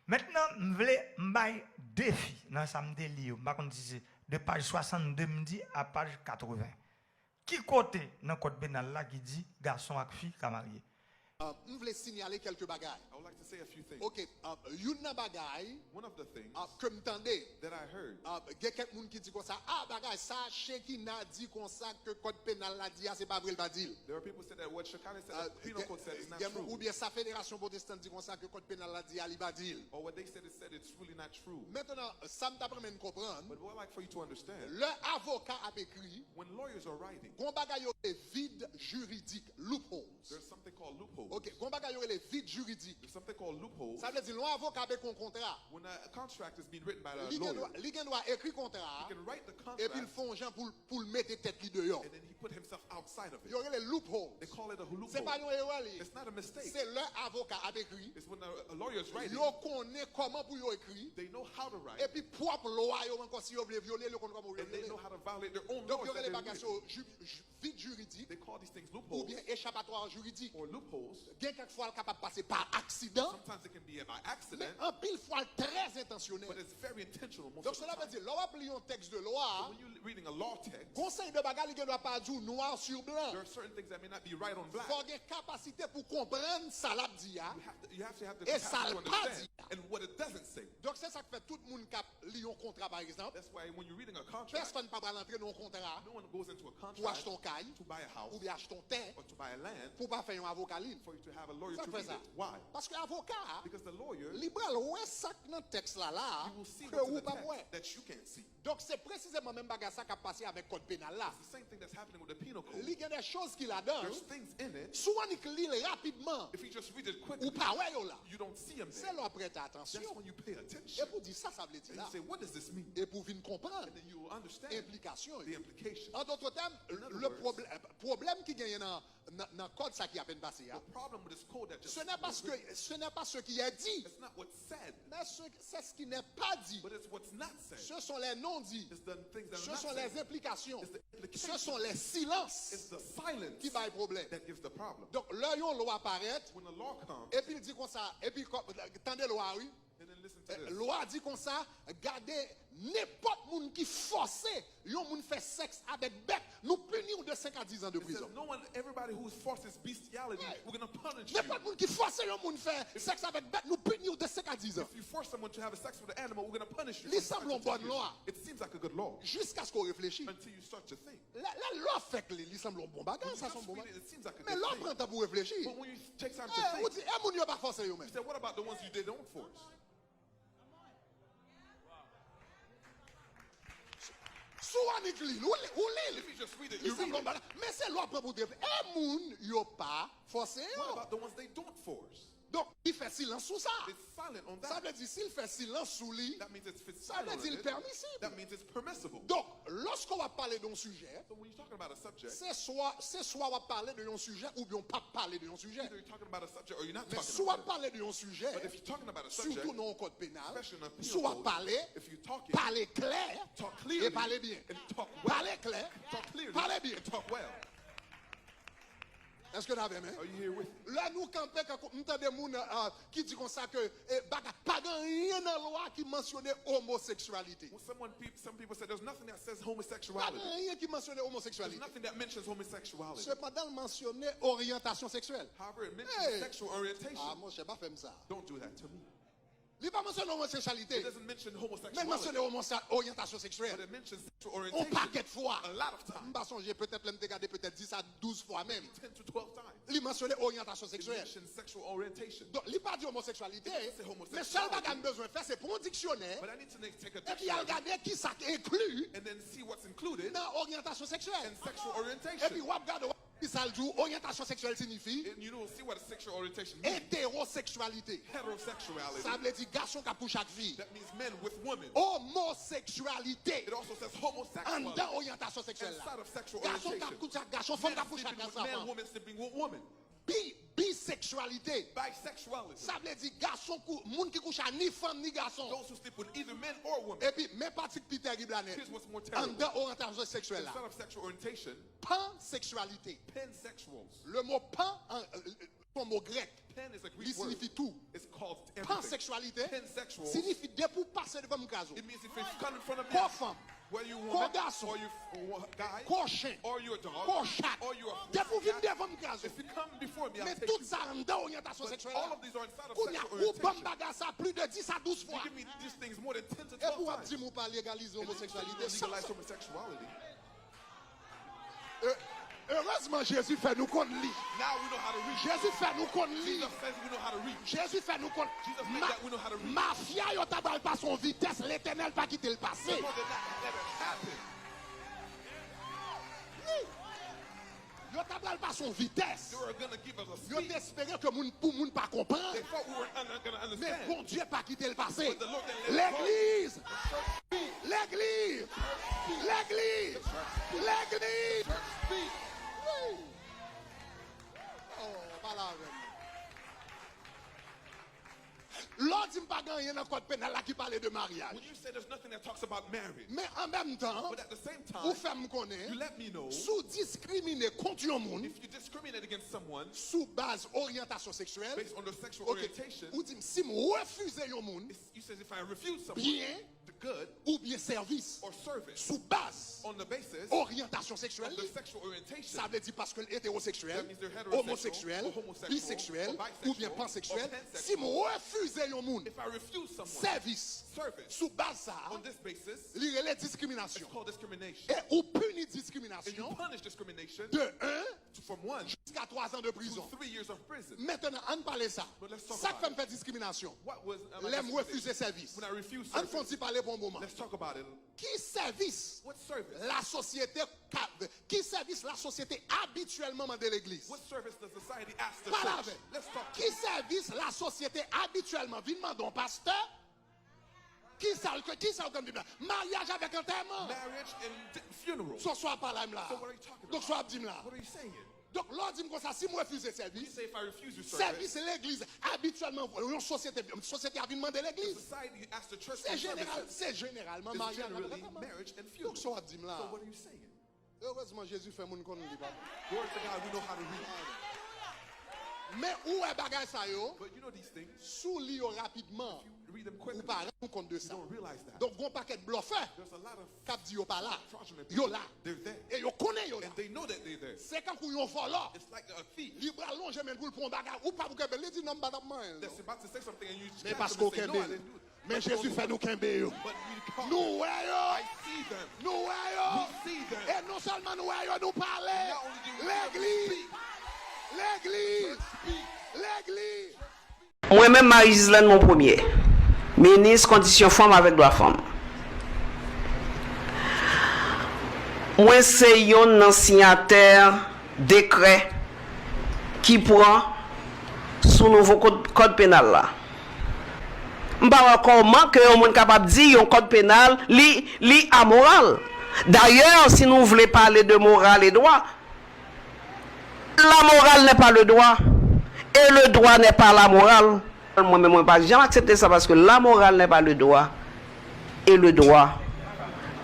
Maintenant, je voulais un défi dans ça me délie. De page 62 me dit à page 80. Qui côté dans le code pénal là qui dit garçon et fille qui marié? Je voulais signaler quelques bagailles. I would like to say a few things. Ok, une bagaille One of the things que m'entendez. that I heard, Il y a quelqu'un qui dit comme ça, bagaille ça, Shekina dit comme ça que code pénal l'a dit, c'est pas vrai le badil. there are people who said that what Shekinah said, the penal code said is not Ou true. bien sa fédération protestante dit comme ça que code pénal l'a dit, ali badil. Or what they said it's really not true. Maintenant, ça me t'apprend à comprendre. But what I'd like for you to understand, Le avocat a écrit, when lawyers are writing, gon bagaille est vide juridique, loopholes. there's something called loopholes. Ok, gon bagaille est vide juridique. There's something called loopholes. Ça veut dire l'avocat avec un contrat. When a contract is being written by a Li lawyer, gen doit écrire contrat he can write the et puis il contract font gens pour le mettre tête li dehors. and then he put himself outside of Il it. y aurait les loopholes. They call it a C'est pas loophole. une erreur li. It's not a mistake. C'est leur avocat a écrit. It's when a lawyer is writing, Yo connaît comment pour yo écrit they know how to et write, puis propre loi yo encore si yo veut violer le contrat pour and they violer. know how to violate their own Donc il y laws. aurait that les they've bagages written. vide juridique They call these things ou loopholes bien échappatoire juridique. or loopholes. Bien quelquefois capable de passer par accident, Sometimes it can be by mais accident, en pile fois très intentionnel. but it's very intentional most Donc of the cela veut time. dire, l'on applique un texte de loi, When you're reading a law text, conseil de bagarre ne doit pas dire noir sur blanc. there are certain things that may not be right on black. Il faut avoir capacité pour comprendre ça l'a dit. You have to have the Et ça capacity to le pas understand dit. and what it doesn't say. Donc c'est ça que fait tout le monde qui lit un contrat par exemple. That's why when you're reading a contract, Personne ne peut pas rentrer dans un contrat no one goes into a pour contract acheter un caille to buy a ou house bien acheter un terre or to buy a land pour pas faire un avocat libre. for you to have a lawyer Ça to fait read ça. it. Why? Parce que l'avocat, Because the lawyer, libéral, ouais ça que dans le texte là you will see que what's in ou the pas ouais. text that you can't see. Donc c'est précisément même bagarre ça qui a passé avec code pénal là. It's the same thing that's happening with the penal code. Il y a des choses qu'il a dans. There's things in it. Souvent il lit rapidement If you just read it ou quickly, pas ouais yo là. you don't see them C'est there. là prêter attention. That's when you pay Et attention. pour dire ça veut dire And là. you say, what does this mean? Et pour venir comprendre And then you will understand implication. the implication. En d'autres termes, le problème qui gagne dans le code ça qui a peine passé, The problem with this code that just ce n'est pas ce qui est dit, it's not what's said, mais c'est ce qui n'est pas dit. but it's what's not said. Ce sont les non-dits. It's the things that Ce are not sont said. les implications. It's the Ce implications. sont les silences It's the silence qui va le problème. that gives the problem. Donc, là, yon loi apparaît, When the law comes, et puis il dit comme ça, et puis, attendez loi, oui. and then listen to this. Loi dit comme ça, gardez n'importe monde qui force, yon moun fait sexe avec bête, nous punir de 5 à 10 ans de It says, prison. no one, everybody who forces bestiality, Right. we're going to punish you. N'importe monde qui force, yon moun fait sexe avec bête, nous punir de 5 à 10 ans. If you force someone to have a sex with an animal, we're going to punish you. Les from semblons 5 to 10 bonne years. loi. It seems like a good law Jusqu'à ce qu'on réfléchisse. until you start to think. La loi fait que les semblent bon bagage, ça Just sont bon read bagage. it, it seems like a Mais good l'on thing. prend temps pour réfléchir. But when you take time to Eh, ou think, dit, moun yo pas forcer yo you même. say, what about the ones you didn't force? Soit on écrit, ou lit. If you just read it, Les you read semblent bon it. bagage. Mais c'est l'on prend pour dire, eh, moun yo pas forcer What yo. about the ones they don't force? Donc, il fait silence sous ça. It's silent on Ça that. veut dire, s'il fait silence sous lui, That means it's ça silent veut on dire it. permissible. That means it's permissible. Donc, lorsqu'on va parler d'un sujet, So when you're talking about a subject, c'est soit on va parler d'un sujet ou bien pas parler d'un sujet. either you're talking about a subject or you're not Mais talking soit about it. parler d'un sujet, But if you're talking about a subject, surtout dans le code pénal, especially in a penal soit code, parler, if you're talking, parler clair talk clearly et parler bien. and talk well. Parler clair, Talk clearly parler bien. and talk well. Est-ce que vous avez Are you here with me? Là, nous campons quand nous entendons des gens qui disent comme ça que pas rien dans la loi qui mentionnait homosexualité. Well, some people say there's nothing that says Pas homosexuality. rien qui mentionnait There's homosexualité. nothing that mentions homosexuality. Cependant, il mentionnait orientation sexuelle. However, it mentions Hey. sexual orientation. Ah, moi, je ne sais pas faire ça. Don't do that to me. Il n'a pas mentionné homosexualité. It doesn't mention Mais il homosexuality, mentionné orientation but sexuelle. it mentions sexual On orientation paquet de fois. a lot of Je times, ne sais pas, j'ai peut-être même regardé peut-être 10 à 12 fois même. 10 to 12 times. Il mentionnait orientation It sexuelle. mentions sexual orientation. Donc, il n'a pas dit homosexualité. C'est homosexualité. Mais seul bagage que besoin de faire, c'est pour un dictionnaire. But I need to take a Et puis, il a dictionary regardé qui ça inclut and then see what's included dans orientation sexuelle. in sexual Et puis, orientation. on regarde qui ça le dit. Orientation sexuelle signifie And you don't see what a sexual orientation means. hétérosexualité. Heterosexuality. Ça veut dire garçon qui a pour chaque fille. That means men with women. Homosexualité. It also says En homosexuality. dedans orientation sexuelle là. Inside of sexual Garçon qui a orientation. pour chaque garçon, femme qui a Men pour chaque sleeping with garçon. men, women sleeping with women. Bisexualité. Bisexuality. Ça veut dire garçon, monde qui couche à ni femme ni garçon. Those who sleep with either men or women. Et puis, même partie qui terrible là. Here's what's more En terrible. dedans orientation sexuelle là. Instead of sexual orientation, Pansexualité. pansexuals. Le mot pan, un mot grec. Pen is a Il Greek word. signifie tout. It's called everything. Pansexualité Pansexual. signifie dès pour passer devant mon caso. It means if you come in front of me, Quoi femme, whether you quoi woman, garçon, or you guy, quoi chien, or you a dog, quoi chat. or you a Dès pour venir devant mon caso. if you come before me, I'll Mais take tout you. ça en dedans orientation But sexuelle. all of these are inside of Qu'on y a sexual ou bon orientation. bagarre ça plus de 10 à 12 You fois. give me these things more than 10 to Et 12 pour times. dire, moi pas légaliser l'homosexualité. Legalize homosexuality. Heureusement, Jésus fait nous qu'on lit. Now we know how to read. Jésus fait nous qu'on lit. Jesus says we know how to read. Jésus fait nous qu'on Jesus made that we know how to read. Mafia, yo tabal pas son vitesse, l'éternel pas quitter le passé. More than that never happened. Yo tabal pas son vitesse. They were going to give us a Yo speed. t'espérait que moun pour moun pas comprendre. They thought we were going to Mais understand. bon Dieu pas quitter le passé. But the Lord didn't let it go. L'église, l'église, l'église, l'église. Oui. Oh, pas là avec moi. L'autre dit pas gagner dans le code pénal là qui parlait de mariage. When you say there's nothing that talks about marriage, Mais en même temps, but at the same ou time, fait me connaître, you let me know sous discriminer contre un monde if you discriminate against someone sous base orientation sexuelle. based on their sexual Ok. orientation, Ou dit si je refuse un monde you says if I refuse someone bien the good ou bien service or service sous base on the basis orientation sexuelle, of their sexual orientation, ça veut dire parce que hétérosexuel, That means they're heterosexual, homosexuel, or homosexual, bisexuel or bisexual, ou bien pansexuel, or pansexual. si je refuse un monde if I refuse someone service service sous base ça, on this basis, il y a it's discrimination. called discrimination. Et ou punit And you discrimination punish discrimination de 1 from 1 jusqu'à 3 ans de to prison. 3 years of prison. Maintenant, on parle ça. But let's talk Ça about fait me it. faire discrimination. What was L'aime refuser service. when I refuse On service? faut parler pour un moment. Let's talk about it. Qui service What service? la société qui service la société habituellement dans l'église? What service does society ask the Pas la church? veille. Let's talk. Qui service la société habituellement? Vite demander un pasteur. Qui ça comme dit là? Mariage avec enterrement. Marriage and funeral. Soit pas là là. So what are you talking Donc about? soit dit là. What are you saying? Donc l'ordre dit comme ça si moi refuser You service, say if I refuse your service, service l'église habituellement une société a demandé l'église. society asks the church for services. C'est généralement It's mariage avec generally enterrement. marriage and Donc funeral. So soit dit là. what are you saying? Heureusement Jésus fait mon qu'on dit pas. Glory to God, we know how to read. Mais où est bagay ça yo? But you know these things, Sous li yo rapidement. you read them Ou quickly, pas rendre compte de you ça. don't realize that. Donc gon paquet de bluffeurs There's a lot of cap dit yo pas là. fraudulent Yo people. là. They're there. Et yo connaît yo là. And they know that they're there. C'est quand yon voleur. It's like a thief Li bras long jamais pour prendre bagay ou pas pour que li dit non madame moi. that's about to say something and you Mais catch parce them qu'on and say, no, I kembe. didn't do it. Mais But Jésus fait nous kembe yo. But we call Nous ouais yo. I see them. Nous ouais yo. We see them. Et non seulement nous ouais yo nous parler. Not only do we see them L'église. speak, L'église. speak. L'église. Moi-même, Marie-Gislaine, mon premier. Ministre condition femme avec droit femme. Moi, c'est un signataire décret qui prend sous nouveau code pénal là. M'pa comment que on est capable de dire un code pénal li amoral. D'ailleurs, si nous voulons parler de morale et droit, la morale n'est pas le droit et le droit n'est pas la morale. Moi-même, je ne vais pas jamais accepter ça parce que la morale n'est pas le droit et le droit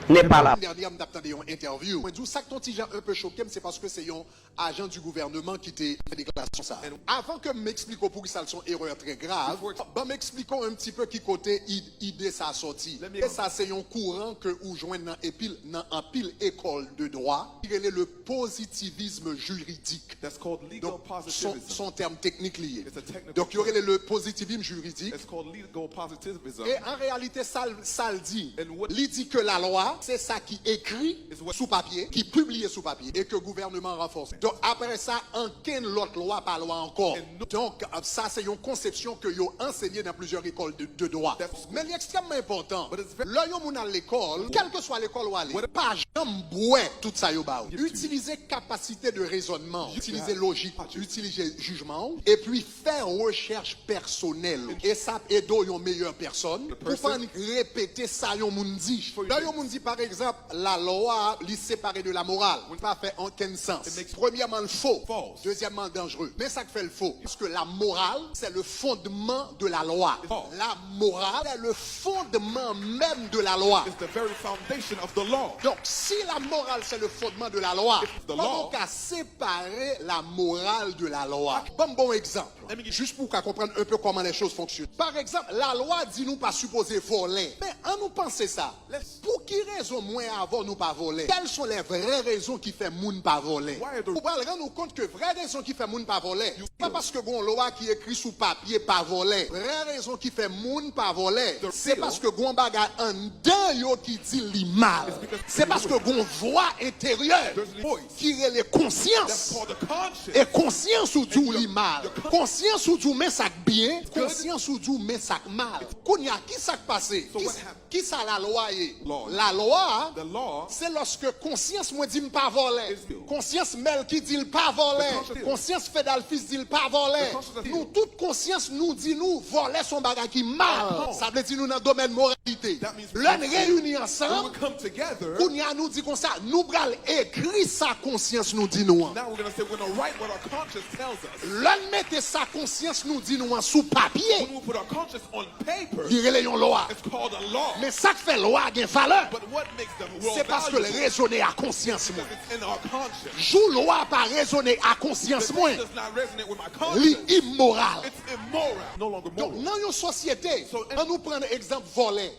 n'est pas là. Dernière, je m'attendais une interview. Moi, d'où ça que ton petit Jean un peu choqué, c'est parce que c'est un agent du gouvernement qui t'a fait déclaration ça. Avant que m'explique pour ça sont erreur très grave, ben m'expliquons un petit peu qui côté idée ça a sorti. Et ça c'est un courant que ou joindre dans un pile école de droit, qui est le positivisme juridique. That's called legal Donc positivism. son terme technique lié. It's a technical Donc il y aurait le positivisme juridique. It's called legal positivism. Et en réalité, ça le dit. And what- Il dit que la loi, c'est ça qui écrit Is what- sous papier, qui publie sous papier, et que le gouvernement renforce. Donc après ça, aucune autre loi, pas loi encore. Donc ça, c'est une conception que vous enseignez dans plusieurs écoles de droit. That's- Mais l'extrêmement important, But it's very- là, vous à l'école, quelle que soit l'école où aller, pas jamais bouer tout ça, yo ba ou. Utilisez capacité de raisonnement, utiliser logique, utiliser jugement, et puis faire recherche personnelle. Et ça aide une meilleure personne pour pas répéter ça, yon moun dit. Là, yon moun dit par exemple, la loi les séparer de la morale, on ne pas fait aucun sens. Premièrement, le faux. False. Deuxièmement, dangereux. Mais ça fait le faux. Parce que la morale, c'est le fondement de la loi. False. La morale, c'est le fondement même de la loi. It's the very foundation of the law. Donc, si la morale, c'est le fondement de la loi, the comment law- qu'à séparer la morale de la loi? Bon exemple. Juste pour qu'on comprenne un peu comment les choses fonctionnent. Par exemple, la loi dit nous pas supposé voler. Mais en nous penser ça, pour qui raison moins avant nous pas voler? Quelles sont les vraies raisons qui fait moun pas voler? Why are the- Pour rendre nous compte que vraie raison qui fait moun pas voler, pas parce que bon loi qui écrit sous papier pas voler. Vraie raison qui fait moun pas voler, c'est parce que gon bagay en dedans yo qui dit li mal. C'est parce que gon voix intérieure There's a voice. qui est les That's consciences. called the conscience. Et conscience ou du li mal. your- Conscience ou du mais ça bien, good. conscience ou du mais ça mal. Kounya qui ça passé? So what happened? Qui ça la loi est? Law. La loi, The law c'est lorsque conscience moi dit pas voler. is good. Conscience Mel qui dit pas voler. The conscience- Conscience Fédal fils dit pas voler. The conscience- Nous toute conscience nous dit nous voler son bagage qui mal. Oh. Ça veut dire nous dans le domaine moralité. That means- L'un réunis when ensemble. we come together, Kounya nous dit comme ça, nous bral écrit sa conscience nous dit nous. now we're going to say we're going to write what our conscience tells us. L'un mette sa conscience nous dit nous sous papier. When we put our conscience on paper, Il relève une loi. it's called a law. Mais ça fait loi a une valeur. But what makes them real C'est parce que le valuable? raisonner à conscience moi. Because it's in our conscience. Jou loi pas raisonner à conscience The moi. thing does not resonate with my Li conscience. immoral. It's immoral. No longer Donc moral. dans une société, So, on nous prend exemple voler.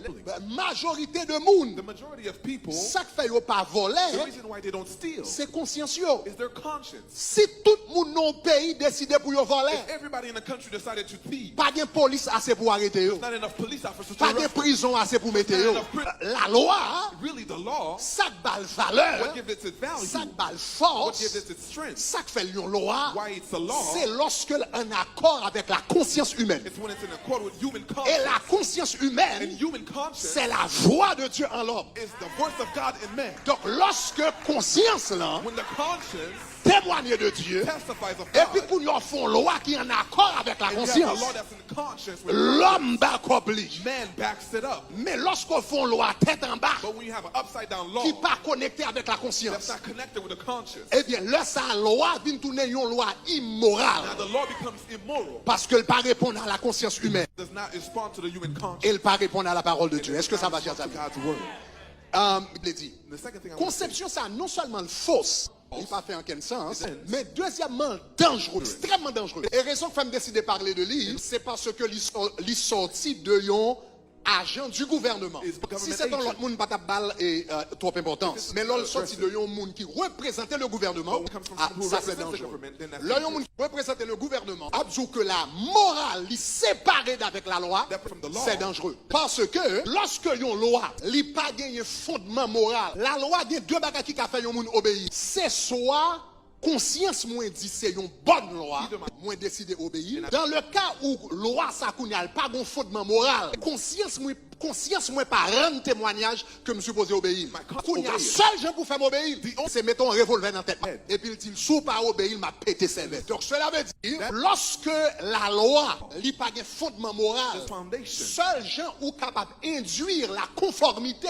Majorité de monde, The majority of people, ça fait yo pas the voler, reason why they don't steal c'est conscience yo. is their conscience. Si tout le monde dans le pays décide pour yo voler, If everybody in the country decided to thieve, pas de police assez pour arrêter yo. not enough police officers to Pas de arrest them. prison assez pour mettre yo. La loi, Really, the law, ça bal valeur, what gives it its value, ça bal what force, gives it its strength, ça fait une loi, why it's a law, c'est lorsque un accord avec la conscience humaine. it's when it's in accord with human Et conscience. la conscience And humaine, human conscience c'est la voix de Dieu en l'homme. is the voice of God in man. Donc lorsque conscience là When the conscience témoigne de Dieu, testifies of et puis God, pour nous font loi qui est en accord avec la and you have a conscience, law that's in conscience with l'homme accompli. man backs it up. Mais lorsqu'on font loi tête en bas, But when you have an upside down law qui pas connecté avec la that's conscience, not connected with the conscience, eh bien là sa loi vient tourner une loi immorale now the law becomes immoral. parce qu'elle pas répondre à la conscience humaine, Does not respond to the human conscience. elle pas répondre à la parole de Dieu. Est-ce que ça va, chers to amis? God's word. Il dit. The second thing I want to say, Conception, ça non seulement fausse, il n'a pas fait aucun sens, mais deuxièmement dangereux, extrêmement dangereux. Et raison que femme décide de parler de lui, c'est parce que l'il sorti de yon agent du gouvernement. Si c'est dans l'autre monde, pas ta balle et trop importance. Mais là, sorti de yon monde qui représentait le gouvernement, ça c'est dangereux. Là, yon monde qui représentait le gouvernement, a dit que la morale, li séparée d'avec la loi, c'est dangereux. Parce que lorsque yon loi, li pas gagné fondement moral, la loi gagne deux bagages qui a fait yon monde obéir. C'est soit conscience moins dit c'est une bonne loi, moins décidé obéir. Dans le cas où loi ça n'a pas de fondement moral, conscience moins pas rendre témoignage que me supposé obéir. Kounya seul gens pour faire m'obéir, c'est mettons un revolver dans la tête. Et puis il dit sous pas obéir m'a pété ses vestes. Donc cela veut dire lorsque la loi n'a pas de fondement moral, seul gens ou capable d'induire la conformité,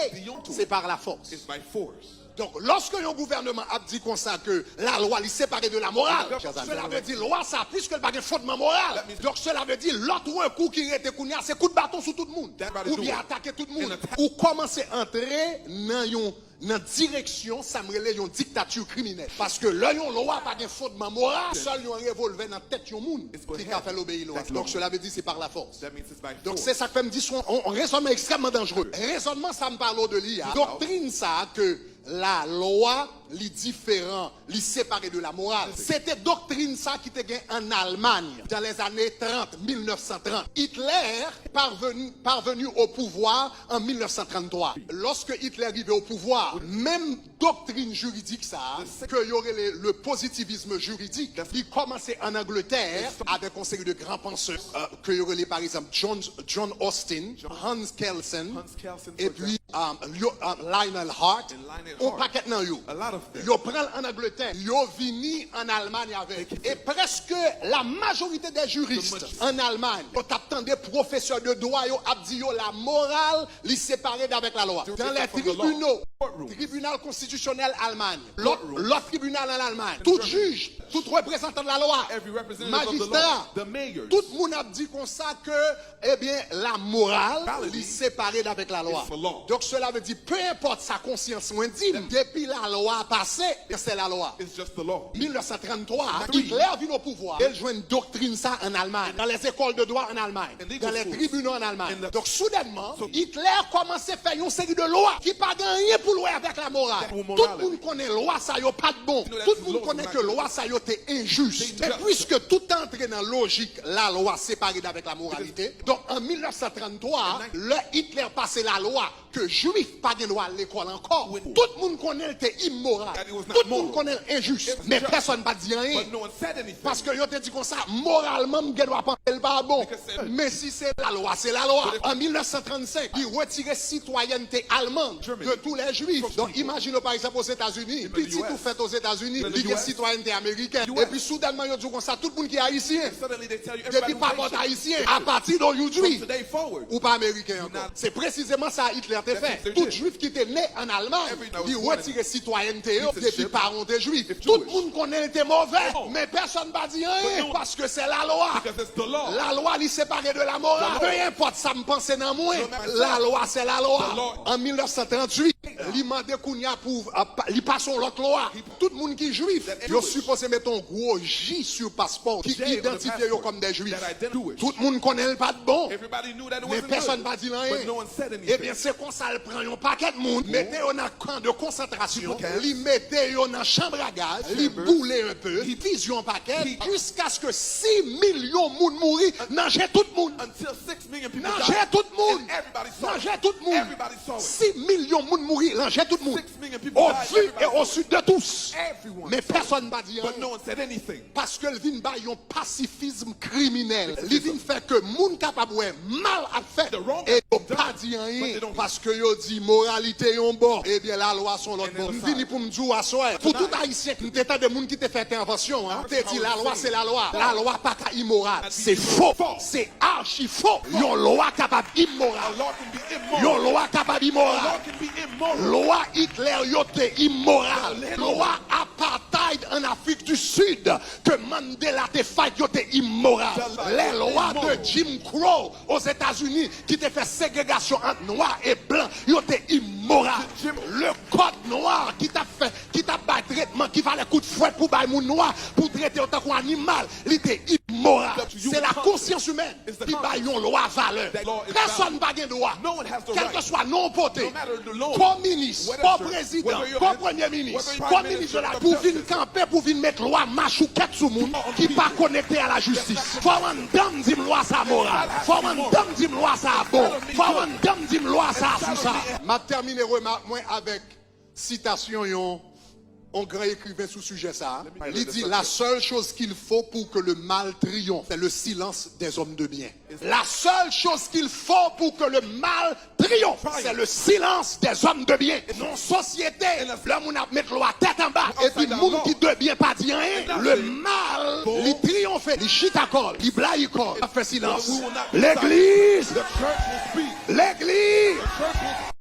c'est par la force. it's by force. Donc, lorsque un gouvernement a dit comme ça que la loi est séparée de la morale, cela veut dire loi ça puisque le pas de fondement moral. Donc, cela veut dire l'autre un coup qui était kounya, c'est coup de bâton sur tout le monde. Ou bien attaquer tout le monde. Ou commencer à entrer dans direction, ça me relève une dictature criminelle. Parce que là, yon loi pas de fondement moral, seul yon revolver dans la tête yon monde qui a fait l'obéir loi. Donc, cela veut dire c'est par la force. That means it's by Donc force. c'est ça que me dit un raisonnement extrêmement dangereux. Raisonnement, ça me parle de l'IA. Doctrine ça que la loi li différent, li séparé de la morale. C'était doctrine ça qui était en Allemagne dans les années 30, 1930. Hitler parvenu au pouvoir en 1933. Lorsque Hitler arrivait au pouvoir, même doctrine juridique ça, que y aurait le positivisme juridique, il commençait en Angleterre avec un série de grands penseurs, que y aurait par exemple John Austin, Hans Kelsen, Hans Kelsen, et puis Lionel Hart, on paquet nan yo. A lot of them. Yo prend en Angleterre, yo vini en Allemagne avec. Et presque la majorité des juristes en Allemagne, on t'attendait professeurs de droit, yo ap di yo la morale li séparée d'avec la loi. Dans les tribunaux, tribunal constitutionnel Allemagne, l'autre tribunal en Allemagne, tout juge, tout représentant de la loi, Every representative magistrat, of the mayors. tout le monde a dit comme ça que, eh bien, la morale Morality li séparée d'avec la loi. is for law. Donc cela veut dire, peu importe sa conscience moins dit, depuis la loi a passé, c'est la loi. It's just the law. 1933, Hitler vient au pouvoir. Il joue une doctrine ça en Allemagne, dans les écoles de droit en Allemagne, And legal dans les schools. tribunaux en Allemagne. And the- Donc soudainement, Hitler commence à faire une série de lois qui pas gagné pour louer avec la morale. Pour Tout morality. le monde connaît loi ça yo pas de bon. You know that Tout le monde laws connaît are que not loi ça yo t'es injuste. They Et just- puisque tout entre dans la logique, la loi séparée d'avec la moralité. Donc en 1933, le Hitler passait la loi que juif pas de droit à l'école encore. When- Tout le monde connaît était immoral. That it was not Tout le monde moral. connaît injuste. It was Mais just. personne pas dit rien. But no one said anything. Parce que yo te dit comme ça, moralement, m'gè doit pas le pas bon. Because c'est- Mais si c'est la loi, c'est la loi. But if- En 1935, il retirait citoyenneté allemande Germany. de tous les juifs. From Donc people. imaginez par exemple aux États-unis, In the petit US. tout fait aux États-Unis, In the il y a US. citoyenneté américaine. US. Et puis soudainement, ils disent comme ça, tout le monde qui est haïtien. Suddenly they tell you everybody Depuis pas who's votre Haitian, haïtien, à partir d'aujourd'hui, from today forward. ou pas américain encore. not- C'est précisément ça Hitler t'a fait. That's Tout it. juif qui était né en Allemagne, Every- that was il born in- retirait citoyenneté depuis Citizenship. parents des juifs. If Tout le Jewish. monde connaît était mauvais, Oh. mais personne va dire But rien no- parce que c'est la loi. Because it's the law. La loi li séparée de la morale. The law. Peu importe ça me pense dans moi. No matter La what. loi c'est la loi. The law. En 1938, li mandé Kounia pour li passe l'autre loi. Tout le monde qui est juif, That yo Jewish. supposé mettre un gros J sur passeport qui J on the identifie yo passport comme des juifs. that identify. Tout le monde connaît le pas de bon. Everybody knew that it Mais wasn't personne good. va dire rien. But no one said anything. Eh bien, c'est comme ça, elle prend un paquet de monde, mettez dans un camp de concentration, People li mettez dans une chambre à gaz, li boule un peu, li vision un paquet, jusqu'à ce que 6 millions de monde mourir, nagez tout le monde. Until 6 million people Nagez died. tout le monde. And everybody saw it. Nagez tout le monde. Everybody saw it. 6 millions de monde mourir, nagez tout le monde. 6 million people Au died, vu everybody et au saw sud de tous. Everyone Mais saw it. personne va dire But rien. no one said anything. Parce que le vin ba yon pacifisme criminel. Le vin fait que moun capable ouais mal a fait The wrong et yo done, pas dit but rien they don't- parce que yo dit moralité yon bon. Eh bien la loi son l'autre And bon. the Vini side. pour me dire à soir. Pour tout haïtien qui était de moun qui te fait intervention hein. Te dit la loi c'est la loi. La loi pas ka immoral. C'est faux. C'est archi faux. Yon loi capable A immoral. law can be immoral. Yon loi capable A law immoral. can be immoral. Loi Hitler yo te immoral. Loi apartheid en Afrique du Sud que Mandela te fait yo te immoral. Les lois de Jim Crow aux États-Unis qui te fait ségrégation entre noirs et blancs yo te immoral. Le code noir qui t'a fait qui t'a bat traitement qui valait coup de fouet pour bailler moun noir pour traiter en tant qu'animal, il était immoral. C'est la conscience humaine qui baille une loi valeur. Personne n'a pas droit. No one has the Quel right. que soit non poté, No matter the law. comme ministre, Whether comme you're- président, whether you're- comme premier ministre, whether you're comme prime ministre de la minister, pour comme venir camper, pour venir mettre loi machouquette sous moun qui pas connecté à la justice. Faut un dame dit loi ça moral. Faut un dame dit loi ça bon. Faut un dame dit loi ça sous ça. M'a terminé remarque moi avec citation yon un grand écrivain sous sujet ça. Il dit la seule chose qu'il faut pour que le mal triomphe, c'est le silence des hommes de bien. La seule chose qu'il faut pour que le mal triomphe, c'est le silence des hommes de bien. Non société, l'homme a mettre loi tête en bas. Et puis le monde qui de bien pas dire rien, le mal, il triomphe, il chitakol, il blaïkol, il fait silence. L'église, The church will speak. l'église. The church will